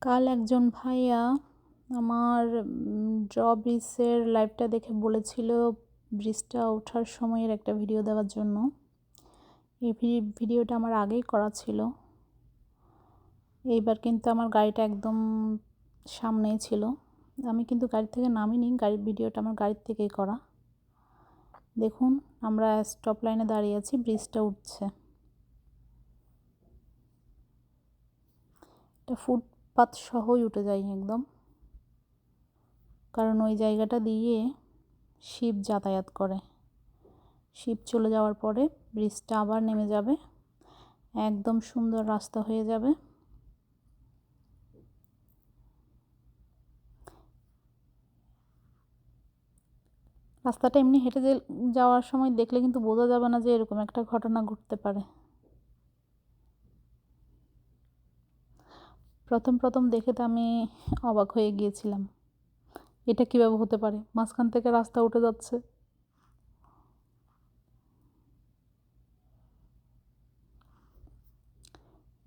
কাল একজন ভাইয়া আমার ব্রিজের লাইভটা দেখে বলেছিল ব্রিজটা ওঠার সময়ের একটা ভিডিও দেওয়ার জন্য। এই ভিডিওটা আমার আগেই করা ছিল। এইবার কিন্তু আমার গাড়িটা একদম সামনেই ছিল, আমি কিন্তু গাড়ি থেকে নামিনি, গাড়ির ভিডিওটা আমার গাড়ির থেকেই করা। দেখুন, আমরা স্টপ লাইনে দাঁড়িয়ে আছি, ব্রিজটা উঠছে। এটা ফুটপাত সহই উঠে যায় একদম, কারণ ওই জায়গাটা দিয়ে শিপ যাতায়াত করে। শিপ চলে যাওয়ার পরে ব্রিজটা আবার নেমে যাবে, একদম সুন্দর রাস্তা হয়ে যাবে। রাস্তাটা এমনি হেঁটে যাওয়ার সময় দেখলে কিন্তু বোঝা যাবে না যে এরকম একটা ঘটনা ঘটতে পারে। প্রথম দেখে তো আমি অবাক হয়ে গিয়েছিলাম, এটা কীভাবে হতে পারে, মাঝখান থেকে রাস্তা উঠে যাচ্ছে।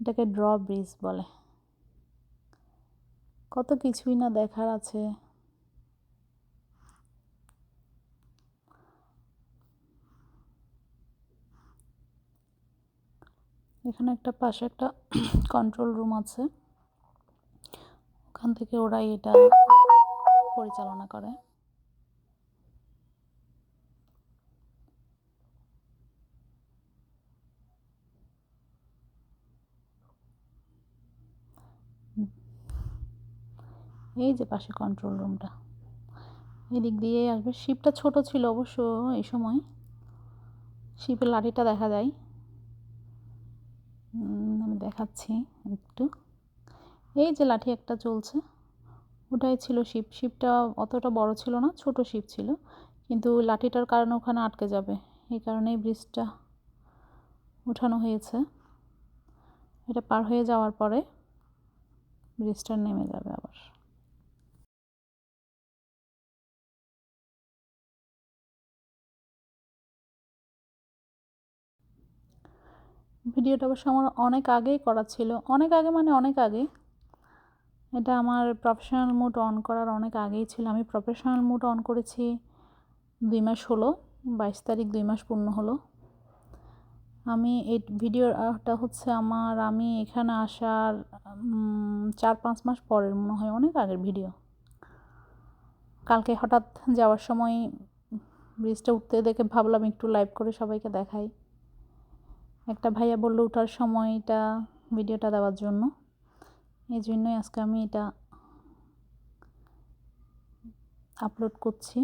এটাকে ড্র ব্রিজ বলে। কত কিছুই না দেখার আছে। এখানে পাশে একটা কন্ট্রোল রুম আছে, ওখান থেকে ওরাই এটা পরিচালনা করে। এই যে পাশে কন্ট্রোল রুমটা, এদিক দিয়ে আসবে। শিপটা ছোট ছিল অবশ্য, এই সময় শিপের লাঠিটা দেখা যায়। আমি দেখাচ্ছি একটু, এই যে লাঠি একটা চলছে, ওটাই ছিল শিপ। শিপটা অতটা বড় ছিল না, ছোট শিপ ছিল, কিন্তু লাঠিটার কারণে ওখানে আটকে যাবে, এই কারণেই ব্রিজটা উঠানো হয়েছে। এটা পার হয়ে যাওয়ার পরে ব্রিজটা নেমে যাবে আবার। ভিডিওটা অবশ্য আমার অনেক আগেই করা ছিল, অনেক আগে মানে অনেক আগে। এটা আমার প্রফেশনাল মোড অন করার অনেক আগেই ছিল। আমি প্রফেশনাল মোড অন করেছি 2 মাস হলো, 22 তারিখ 2 মাস পূর্ণ হলো। আমি এই ভিডিওটা হচ্ছে আমি এখানে আসার 4-5 মাস পরের মনে হয়, অনেক আগের ভিডিও। কালকে হঠাৎ যাওয়ার সময় ব্রিজটা উঠতে দেখে ভাবলাম একটু লাইভ করে সবাইকে দেখাই। একটা ভাইয়া বললো ওঠার সময়টা ভিডিওটা দেওয়ার জন্য, এই জন্যই আজকে আমি এটা আপলোড করছি।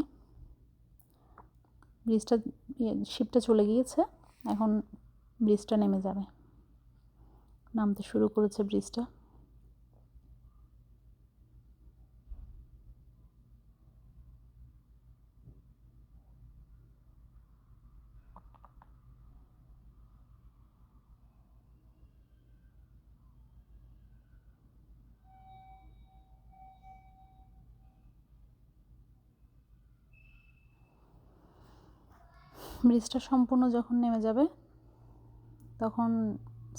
ব্রিজটা শিপটা চলে গিয়েছে, এখন ব্রিজটা নেমে যাবে, নামতে শুরু করেছে ব্রিজটা। ব্রিজটা সম্পূর্ণ যখন নেমে যাবে তখন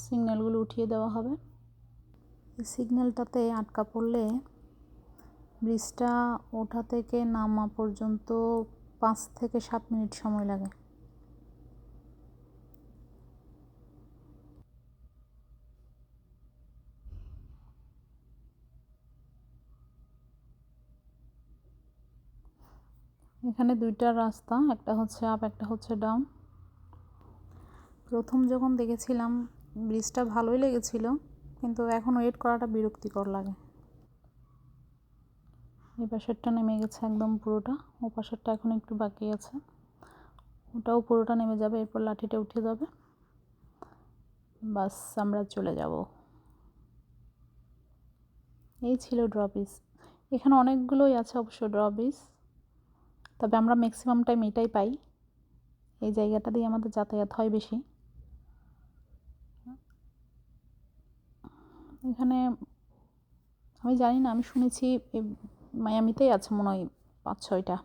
সিগন্যালগুলো উঠিয়ে দেওয়া হবে। এই সিগন্যালটাতে আটকা পড়লে ব্রিজটা ওঠা থেকে নামা পর্যন্ত 5 থেকে 7 মিনিট সময় লাগে। এখানে 2টা রাস্তা, একটা হচ্ছে আপ, একটা হচ্ছে ডাউন। প্রথম যখন দেখেছিলাম ব্রিজটা ভালোই লেগেছিল, কিন্তু এখন ওয়েট করাটা বিরক্তিকর লাগে। এই পাশেরটা নেমে গেছে একদম পুরোটা, ও পাশেরটা এখন একটু বাকি আছে, ওটাও পুরোটা নেমে যাবে, এরপর লাঠিটা উঠে যাবে, বাস আমরা চলে যাব। এই ছিল ড্র ব্রিজ। এখানে অনেকগুলোই আছে অবশ্য ড্র ব্রিজ, তবে আমরা ম্যাক্সিমাম টাইম এটাই পাই, এই জায়গাটা দিয়ে আমাদের যাতায়াত হয় বেশি। এখানে আমি জানি না, আমি শুনেছি মায়ামিতেই আছে মনে হয় 5-6টা।